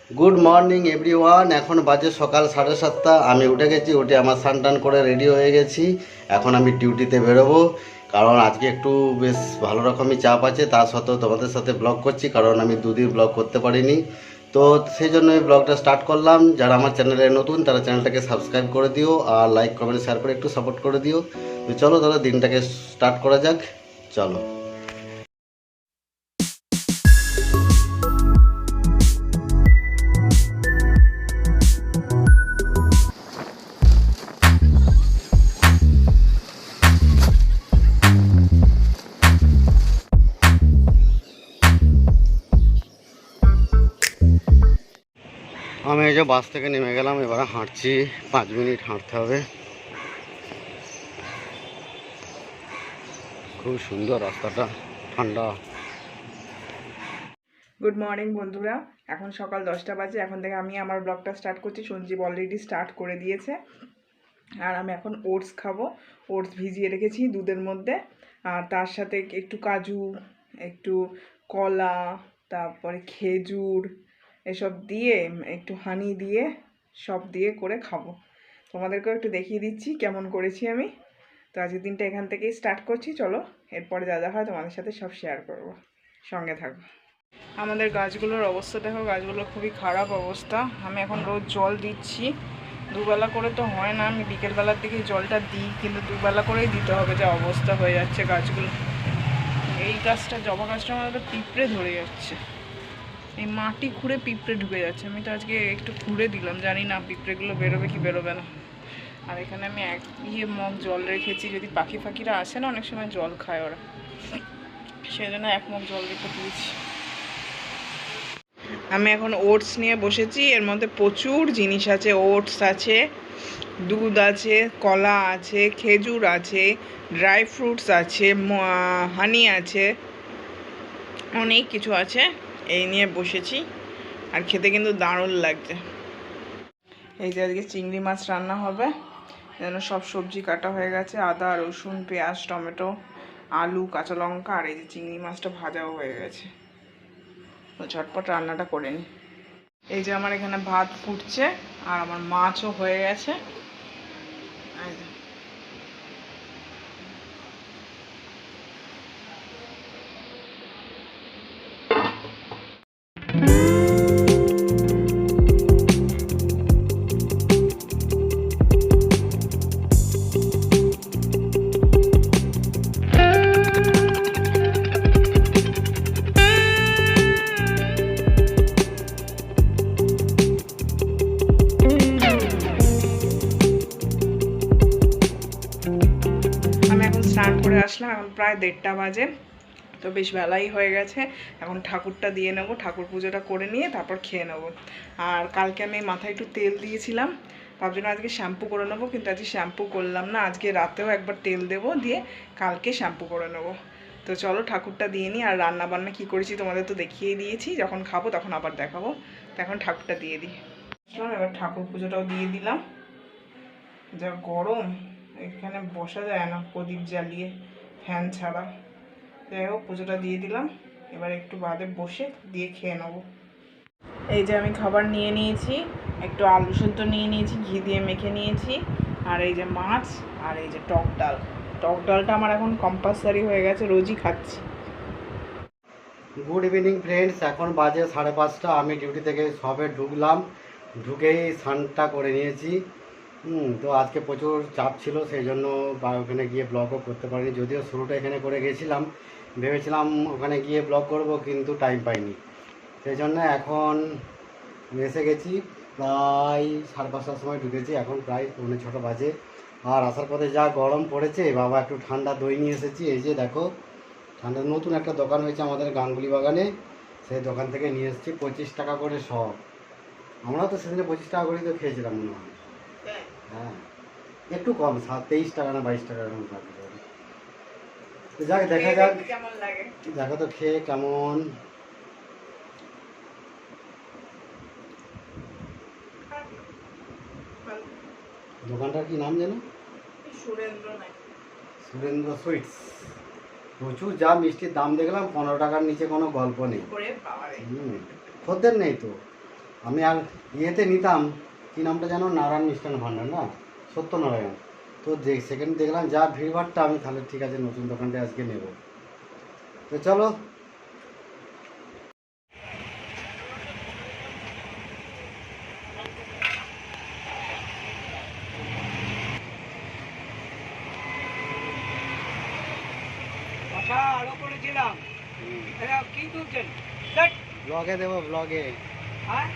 Good morning everyone. এখন বাজে সকাল 7:30। আমি উঠে গেছি, উঠে আমার স্নান টান করে রেডি হয়ে গেছি। এখন আমি ডিউটিতে বেরোবো, কারণ আজকে একটু বেশ ভালো রকমই চাপ আছে। তা সত্ত্বেও তোমাদের সাথে ব্লগ করছি, কারণ আমি দুদিন ব্লগ করতে পারিনি। তো সেই জন্য এই ব্লগটা স্টার্ট করলাম। যারা আমার চ্যানেলে নতুন তারা চ্যানেলটাকে সাবস্ক্রাইব করে দিও, আর লাইক কমেন্ট শেয়ার করে একটু সাপোর্ট করে দিও। তো চলো তাহলে দিনটাকে স্টার্ট করা যাক, চলো। আমি এই যে বাস থেকে নেমে গেলাম, এবার হাঁটছি, 5 মিনিট হাঁটতে হবে। খুব সুন্দর রাস্তাটা, ঠান্ডা। গুড মর্নিং বন্ধুরা, এখন সকাল 10টা বাজে। এখন থেকে আমি আমার ব্লগটা স্টার্ট করছি। সঞ্জীব অলরেডি স্টার্ট করে দিয়েছে। আর আমি এখন ওটস খাবো। ওটস ভিজিয়ে রেখেছি দুধের মধ্যে, আর তার সাথে একটু কাজু, একটু কলা, তারপরে খেজুর, এসব দিয়ে একটু হানি দিয়ে সব দিয়ে করে খাবো। তোমাদেরকেও একটু দেখিয়ে দিচ্ছি কেমন করেছি আমি। তো আজকের দিনটা এখান থেকেই স্টার্ট করছি। চলো, এরপরে যা যা হয় তোমাদের সাথে সব শেয়ার করবো, সঙ্গে থাকো। আমাদের গাছগুলোর অবস্থা দেখো, গাছগুলোর খুবই খারাপ অবস্থা। আমি এখন রোজ জল দিচ্ছি, দুবেলা করে তো হয় না, আমি বিকেলবেলার দিকে জলটা দিই, কিন্তু দুবেলা করেই দিতে হবে, যা অবস্থা হয়ে যাচ্ছে গাছগুলো। এই গাছটা, জবা গাছটা আমার তো পিঁপড়ে ধরে যাচ্ছে, এই মাটি খুঁড়ে পিঁপড়ে ঢুকে যাচ্ছে। আমি তো আজকে একটু খুঁড়ে দিলাম, জানি না পিঁপড়েগুলো বেরোবে কি বেরোবে না। আর এখানে আমি এক মগ জল রেখেছি, যদি পাখি ফাঁকিরা আসে না, অনেক সময় জল খায় ওরা, সেই জন্য 1 মগ জল রেখে দিয়েছি। আমি এখন ওটস নিয়ে বসেছি। এর মধ্যে প্রচুর জিনিস আছে। ওটস আছে, দুধ আছে, কলা আছে, খেজুর আছে, ড্রাই ফ্রুটস আছে, হানি আছে, অনেক কিছু আছে। এই নিয়ে বসেছি, আর খেতে কিন্তু দারুণ লাগছে। এই যে আজকে চিংড়ি মাছ রান্না হবে, যেন সব সবজি কাটা হয়ে গেছে, আদা, রসুন, পেঁয়াজ, টমেটো, আলু, কাঁচা লঙ্কা, আর এই যে চিংড়ি মাছটা ভাজাও হয়ে গেছে। তো ঝটপট রান্নাটা করে নিই। এই যে আমার এখানে ভাত ফুটছে, আর আমার মাছও হয়ে গেছে। স্নান করে আসলাম, এখন প্রায় 1:30 বাজে। তো বেশ বেলাই হয়ে গেছে। এখন ঠাকুরটা দিয়ে নেবো, ঠাকুর পুজোটা করে নিয়ে তারপর খেয়ে নেবো। আর কালকে আমি মাথায় একটু তেল দিয়েছিলাম, তার জন্য আজকে শ্যাম্পু করে নেবো, কিন্তু আজকে শ্যাম্পু করলাম না। আজকে রাতেও একবার তেল দেবো, দিয়ে কালকে শ্যাম্পু করে নেবো। তো চলো ঠাকুরটা দিয়ে নিই। আর রান্না বান্না কী করেছি তোমাদের তো দেখিয়ে দিয়েছি, যখন খাবো তখন আবার দেখাবো। তো এখন ঠাকুরটা দিয়ে দিই। এবার ঠাকুর পুজোটাও দিয়ে দিলাম। যা গরম, এখানে বসা যায় না প্রদীপ জ্বালিয়ে, ফ্যান ছাড়া। যাই হোক, পুজোটা দিয়ে দিলাম। এবার একটু বাদে বসে দিয়ে খেয়ে নেবো। এই যে আমি খাবার নিয়ে নিয়েছি, একটু আলু সেদ্ধ নিয়ে নিয়েছি, ঘি দিয়ে মেখে নিয়েছি, আর এই যে মাছ, আর এই যে টক ডাল। টক ডালটা আমার এখন কম্পালসারি হয়ে গেছে, রোজই খাচ্ছি। গুড ইভিনিং ফ্রেন্ডস, এখন বাজে 5:30। আমি ডিউটি থেকে সবে ঢুকলাম, ঢুকেই স্নানটা করে নিয়েছি। তো আজকে প্রচুর চাপ ছিল, সেই জন্য ওখানে গিয়ে ব্লগও করতে পারিনি। যদিও শুরুটা এখানে করে গেছিলাম, ভেবেছিলাম ওখানে গিয়ে ব্লগ করব, কিন্তু টাইম পাইনি। সেই জন্য এখন এসে গেছি, প্রায় 5:30টার সময় ঢুকেছি, এখন প্রায় 6:45 বাজে। আর আসার পথে যা গরম পড়েছে বাবা, একটু ঠান্ডা দই নিয়ে এসেছি। এই যে দেখো, ঠান্ডা নতুন একটা দোকান হয়েছে আমাদের গাঙ্গুলি বাগানে, সেই দোকান থেকে নিয়ে এসেছি। 25 টাকা করে সব। আমরাও তো সেদিনে 25 টাকা করেই তো খেয়েছিলাম মনে হয়। হ্যাঁ, একটু কম, 23 টাকা না 22 টাকা এরকম থাকবে। তো যাক, দেখা যাক কেমন লাগে, দেখো তো খেয়ে কেমন। দোকানটার কি নাম যেন? সুরেন্দ্র সুইটস। প্রচুর যা মিষ্টির দাম দেখলাম, 15 টাকার নিচে কোনো গল্প নেই। খদ্দের নেই তো, আমি আর ইয়েতে নিতাম, কি নামটা যেন, নারায়ণ মিষ্টান্ন ভাণ্ডার না, সত্যনারায়ণ। তো সেখানে দেখলাম যা ভিড়ভাড়টা, আমি তাহলে ঠিক আছে নতুন দোকানটা আজকে নেব। তো চলো। আরো করেছিলাম কি তুলছেন? ব্লগে দেবো, ব্লগে হ্যাঁ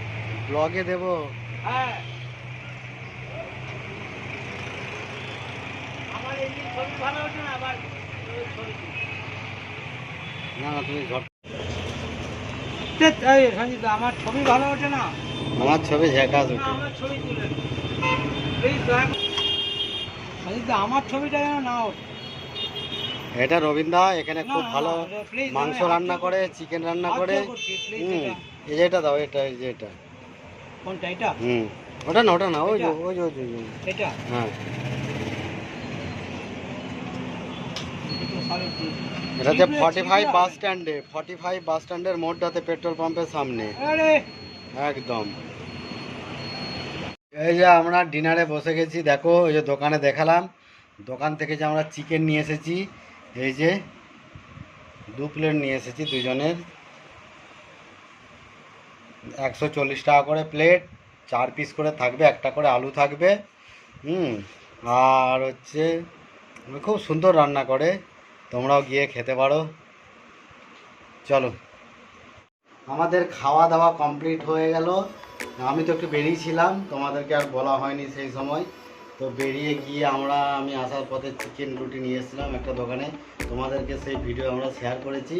ব্লগে দেবো। হ্যাঁ, আমার এমনি ছবি ভালো ওঠে না, আবার ছবি না না, তুমি ঝট। সঞ্জিত, আমার ছবি ভালো ওঠে না, আমার ছবি ঝাঁকাস ওঠে। আমার ছবি তুলে প্লিজ। সঞ্জিত, আমার ছবিটা যেন না ওঠে। এটা রবীন্দ্র এখানে খুব ভালো মাংস রান্না করে, চিকেন রান্না করে। এই যে এটা দাও, এটা এই যে এটা। কোনটা এটা? ওটা না, ওটা না, ওই যে ওই যে ওই যে এটা? হ্যাঁ, এটা যে 45 বাস স্ট্যান্ডে, 45 বাস স্ট্যান্ডের মোড়টাতে, পেট্রোল পাম্পের সামনে একদম। এই যে আমরা ডিনারে বসে গেছি, দেখো এই যে দোকানে দেখালাম, দোকান থেকে যে আমরা চিকেন নিয়ে এসেছি, এই যে 2 প্লেট নিয়ে এসেছি দুজনের, 140 টাকা করে প্লেট, 4 পিস করে থাকবে, একটা করে আলু থাকবে। আর হচ্ছে খুব সুন্দর রান্না করে, তোমরাও গিয়ে খেতে পারো। চলো, আমাদের খাওয়া দাওয়া কমপ্লিট হয়ে গেল। আমি তো একটু বেরিয়েছিলাম, তোমাদেরকে আর বলা হয়নি সেই সময়। তো বেরিয়ে গিয়ে আমি আসার পথে চিকেন রুটি নিয়ে এসেছিলাম একটা দোকানে, তোমাদেরকে সেই ভিডিও আমরা শেয়ার করেছি।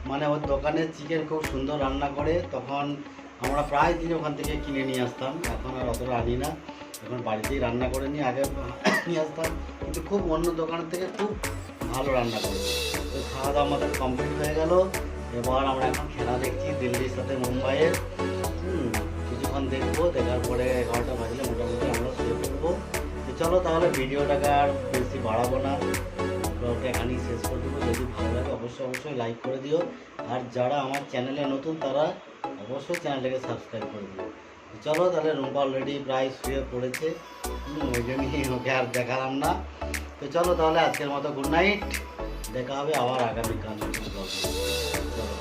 মানে ওর দোকানে চিকেন খুব সুন্দর রান্না করে, তখন আমরা প্রায় দিন ওখান থেকে কিনে নিয়ে আসতাম, এখন আর অতটা আনি না, এখন বাড়িতেই রান্না করে নিয়ে আগে নিয়ে আসতাম, কিন্তু খুব অন্য দোকানের থেকে খুব ভালো রান্না করে। তো খাওয়া দাওয়া আমাদের কমপ্লিট হয়ে গেল। এবার আমরা এখন খেলা দেখছি দিল্লির সাথে মুম্বাইয়ের। কিছুক্ষণ দেখবো, দেখার পরে 11টা বাজলে মোটামুটি আমরা শুয়ে পড়বো। তো চলো তাহলে ভিডিওটাকে আর বেশি বাড়াবো না, ব্লগটা এখানেই শেষ করে দেবো। যদি ভালো লাগে অবশ্যই লাইক করে দিও, আর যারা আমার চ্যানেলে নতুন তারা অবশ্যই চ্যানেলটাকে সাবস্ক্রাইব করে দিও। তো চলো তাহলে, রুম্পা অলরেডি প্রায় শুয়ে পড়েছে, ওই জন্যই ওকে আর দেখালাম না। তো চলো তাহলে আজকের মতো গুড নাইট, দেখা হবে আবার আগামীকাল। চলো।